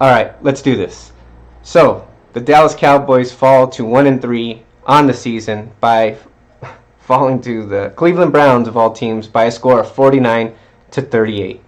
All right, let's do this. So, the Dallas Cowboys fall to 1-3 on the season by falling to the Cleveland Browns of all teams by a score of 49-38.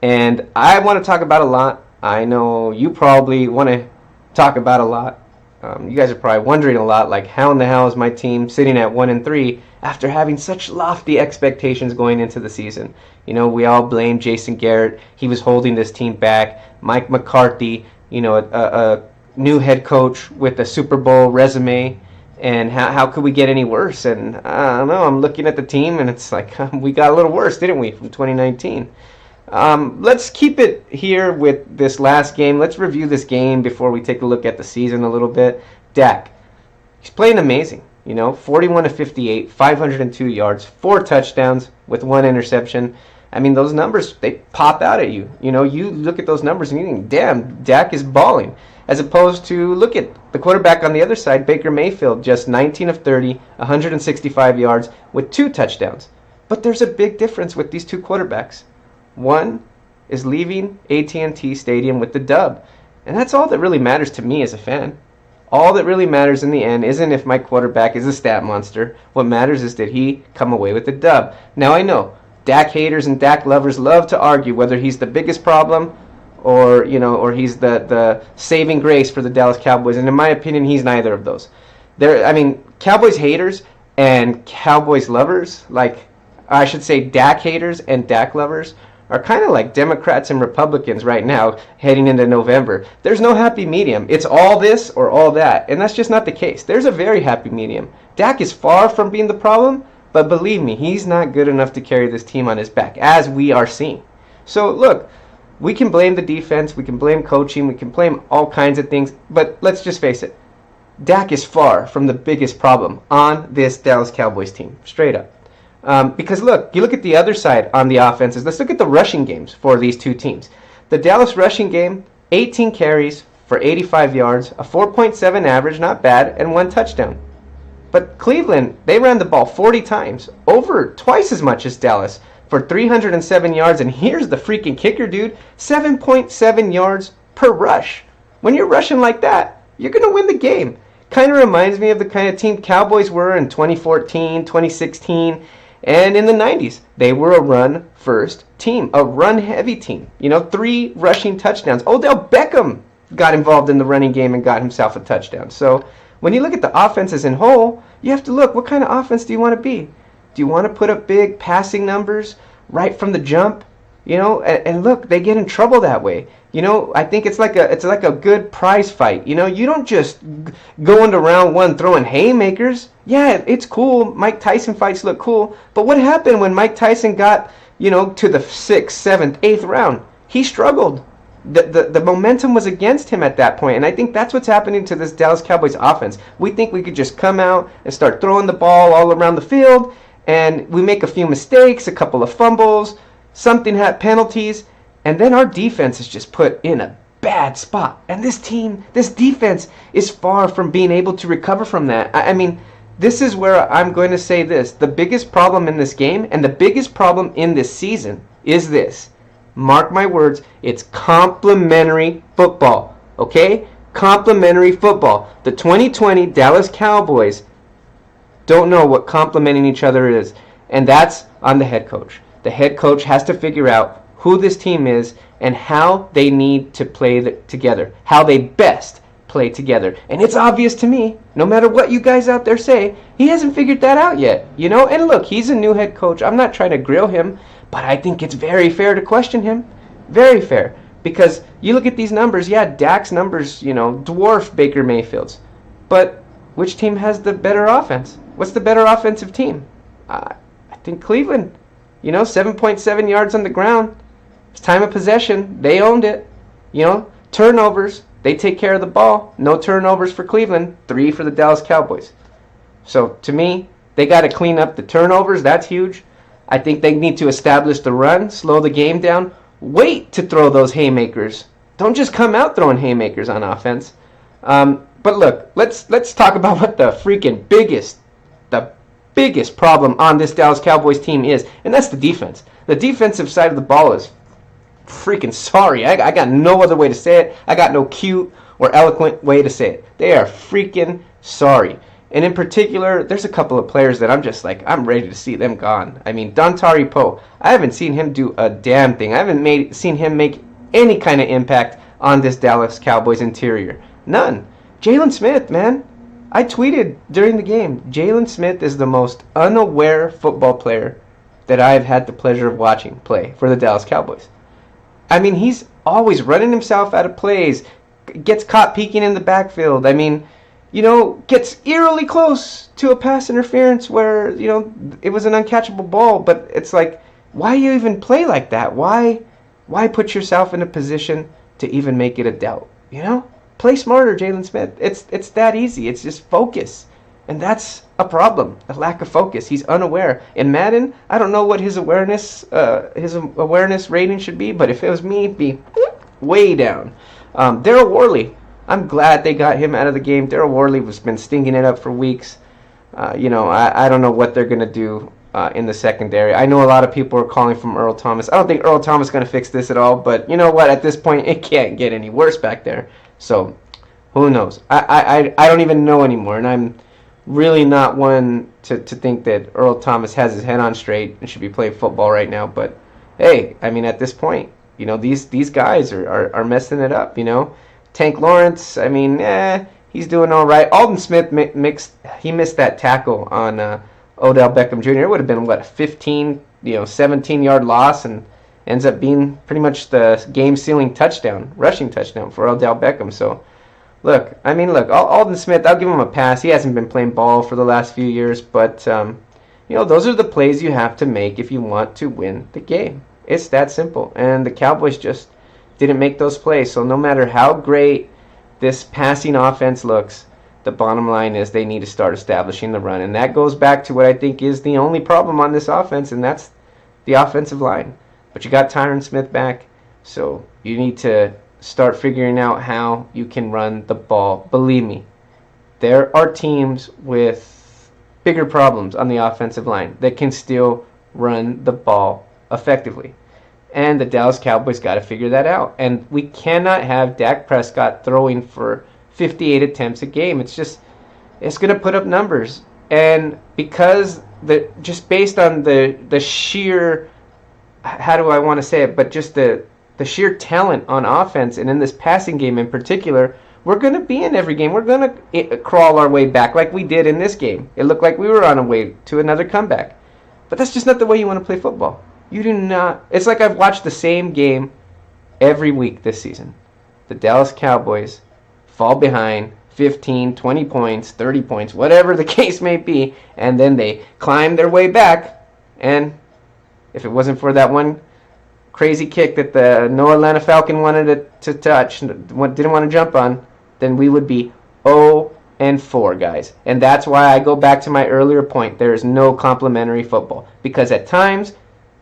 And I want to talk about a lot. I know you probably want to talk about a lot. You guys are probably wondering a lot, like, how in the hell is my team sitting at 1-3 after having such lofty expectations going into the season? You know, we all blame Jason Garrett. He was holding this team back. Mike McCarthy, you know, a new head coach with a Super Bowl resume. And how could we get any worse? And I don't know, I'm looking at the team, and it's like, we got a little worse, didn't we, from 2019? Let's keep it here with this last game. Let's review this game before we take a look at the season a little bit. Dak, he's playing amazing. You know, 41-58, 502 yards, 4 touchdowns with 1 interception. I mean, those numbers, they pop out at you. You know, you look at those numbers and you think, damn, Dak is balling. As opposed to, look at the quarterback on the other side, Baker Mayfield, just 19 of 30, 165 yards with 2 touchdowns. But there's a big difference with these two quarterbacks. One is leaving AT&T Stadium with the dub. And that's all that really matters to me as a fan. All that really matters in the end isn't if my quarterback is a stat monster. What matters is that he come away with the dub. Now I know, Dak haters and Dak lovers love to argue whether he's the biggest problem or, you know, or he's the saving grace for the Dallas Cowboys. And in my opinion, he's neither of those. Cowboys haters and Cowboys lovers, like, I should say Dak haters and Dak lovers, are kind of like Democrats and Republicans right now heading into November. There's no happy medium. It's all this or all that, and that's just not the case. There's a very happy medium. Dak is far from being the problem, but believe me, he's not good enough to carry this team on his back, as we are seeing. So look, we can blame the defense, we can blame coaching, we can blame all kinds of things, but let's just face it. Dak is far from the biggest problem on this Dallas Cowboys team, straight up. Because look, you look at the other side on the offenses. Let's look at the rushing games for these two teams. The Dallas rushing game, 18 carries for 85 yards, a 4.7 average, not bad, and 1 touchdown. But Cleveland, they ran the ball 40 times, over twice as much as Dallas, for 307 yards. And here's the freaking kicker, dude, 7.7 yards per rush. When you're rushing like that, you're going to win the game. Kind of reminds me of the kind of team Cowboys were in 2014, 2016, and in the 90s. They were a run-first team, a run-heavy team. You know, 3 rushing touchdowns. Odell Beckham got involved in the running game and got himself a touchdown. So when you look at the offense as a whole, you have to look, what kind of offense do you want to be? Do you want to put up big passing numbers right from the jump? You know, and look, they get in trouble that way. You know, I think it's like a good prize fight. You know, you don't just go into round 1 throwing haymakers. Yeah, it's cool. Mike Tyson fights look cool. But what happened when Mike Tyson got, you know, to the 6th, 7th, 8th round? He struggled. The momentum was against him at that point. And I think that's what's happening to this Dallas Cowboys offense. We think we could just come out and start throwing the ball all around the field. And we make a few mistakes, a couple of fumbles, something had penalties, and then our defense is just put in a bad spot. And this defense is far from being able to recover from that. I mean, this is where I'm going to say this. The biggest problem in this game and the biggest problem in this season is this. Mark my words, it's complementary football, okay? Complementary football. The 2020 Dallas Cowboys don't know what complementing each other is, and that's on the head coach. The head coach has to figure out who this team is and how they need to play together, how they best play together. And it's obvious to me, no matter what you guys out there say, he hasn't figured that out yet. You know, and look, he's a new head coach. I'm not trying to grill him, but I think it's very fair to question him. Very fair. Because you look at these numbers, yeah, Dak's numbers, you know, dwarf Baker Mayfield's. But which team has the better offense? What's the better offensive team? I think Cleveland. You know, 7.7 yards on the ground. It's time of possession. They owned it. You know, turnovers. They take care of the ball. No turnovers for Cleveland. 3 for the Dallas Cowboys. So, to me, they got to clean up the turnovers. That's huge. I think they need to establish the run, slow the game down. Wait to throw those haymakers. Don't just come out throwing haymakers on offense. But look, let's talk about what the freaking biggest problem on this Dallas Cowboys team is, and that's the defense. The defensive side of the ball is freaking sorry. I got no other way to say it. I got no cute or eloquent way to say it. They are freaking sorry. And in particular, there's a couple of players that I'm just like, I'm ready to see them gone. I mean, Dontari Poe, I haven't seen him do a damn thing. I haven't seen him make any kind of impact on this Dallas Cowboys interior. None. Jalen Smith, man. I tweeted during the game, Jalen Smith is the most unaware football player that I've had the pleasure of watching play for the Dallas Cowboys. I mean, he's always running himself out of plays, gets caught peeking in the backfield. I mean, gets eerily close to a pass interference where, it was an uncatchable ball. But it's like, why you even play like that? Why put yourself in a position to even make it a doubt? Play smarter, Jalen Smith. It's that easy. It's just focus. And that's a problem, a lack of focus. He's unaware. In Madden, I don't know what his awareness rating should be, but if it was me, it'd be way down. Daryl Worley, I'm glad they got him out of the game. Daryl Worley has been stinking it up for weeks. I don't know what they're going to do in the secondary. I know a lot of people are calling from Earl Thomas. I don't think Earl Thomas is going to fix this at all, but you know what? At this point, it can't get any worse back there. So, who knows? I don't even know anymore, and I'm really not one to think that Earl Thomas has his head on straight and should be playing football right now. But hey, I mean, at this point, these guys are messing it up. Tank Lawrence, I mean, he's doing all right. Alden Smith missed that tackle on Odell Beckham Jr. It would have been, what, a 15, 17-yard loss, and ends up being pretty much the game-sealing rushing touchdown for Odell Beckham. So, look, Alden Smith, I'll give him a pass. He hasn't been playing ball for the last few years, but, those are the plays you have to make if you want to win the game. It's that simple, and the Cowboys just didn't make those plays. So no matter how great this passing offense looks, the bottom line is they need to start establishing the run. And that goes back to what I think is the only problem on this offense, and that's the offensive line. But you got Tyron Smith back, so you need to start figuring out how you can run the ball. Believe me, there are teams with bigger problems on the offensive line that can still run the ball effectively. And the Dallas Cowboys got to figure that out. And we cannot have Dak Prescott throwing for 58 attempts a game. It's going to put up numbers. And because just based on the sheer, how do I want to say it, but just the sheer talent on offense and in this passing game in particular, we're going to be in every game. We're going to crawl our way back like we did in this game. It looked like we were on our way to another comeback. But that's just not the way you want to play football. You do not. It's like I've watched the same game every week this season. The Dallas Cowboys fall behind 15, 20 points, 30 points, whatever the case may be, and then they climb their way back. And if it wasn't for that one crazy kick that the no Atlanta Falcon wanted to touch, didn't want to jump on, then we would be 0-4, guys. And that's why I go back to my earlier point. There is no complimentary football. Because at times,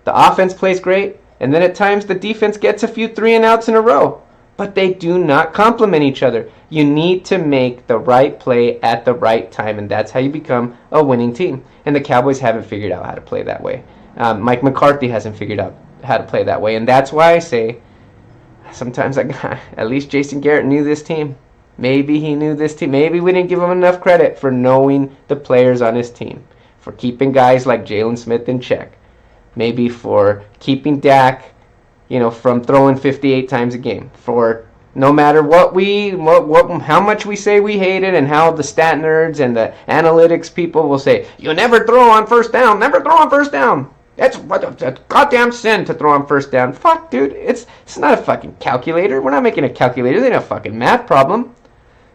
the offense plays great, and then at times the defense gets a few 3-and-outs in a row. But they do not complement each other. You need to make the right play at the right time, and that's how you become a winning team. And the Cowboys haven't figured out how to play that way. Mike McCarthy hasn't figured out how to play that way, and that's why I say sometimes at least Jason Garrett knew this team. Maybe he knew this team. Maybe we didn't give him enough credit for knowing the players on his team, for keeping guys like Jalen Smith in check. Maybe for keeping Dak, from throwing 58 times a game. For no matter how much we say we hate it, and how the stat nerds and the analytics people will say, you never throw on first down, never throw on first down. That's a goddamn sin to throw on first down. Fuck, dude, it's not a fucking calculator. We're not making a calculator. It ain't a fucking math problem.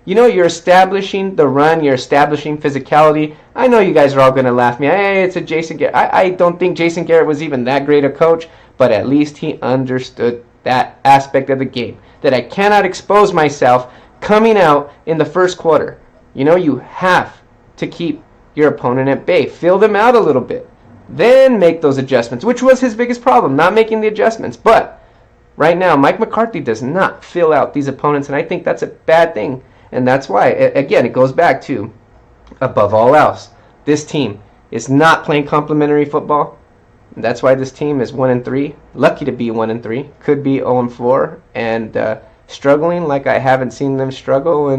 You're establishing the run. You're establishing physicality. I know you guys are all going to laugh at me. Hey, it's a Jason Garrett. I don't think Jason Garrett was even that great a coach, but at least he understood that aspect of the game, that I cannot expose myself coming out in the first quarter. You have to keep your opponent at bay. Fill them out a little bit. Then make those adjustments, which was his biggest problem, not making the adjustments. But right now, Mike McCarthy does not fill out these opponents, and I think that's a bad thing. And that's why, again, it goes back to, above all else, this team is not playing complementary football. That's why this team is 1-3. Lucky to be 1-3. Could be 0-4 and struggling like I haven't seen them struggle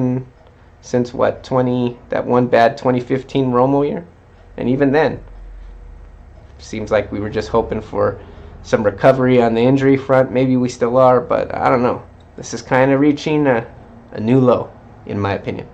since that one bad 2015 Romo year. And even then, seems like we were just hoping for some recovery on the injury front. Maybe we still are, but I don't know. This is kind of reaching a new low, in my opinion.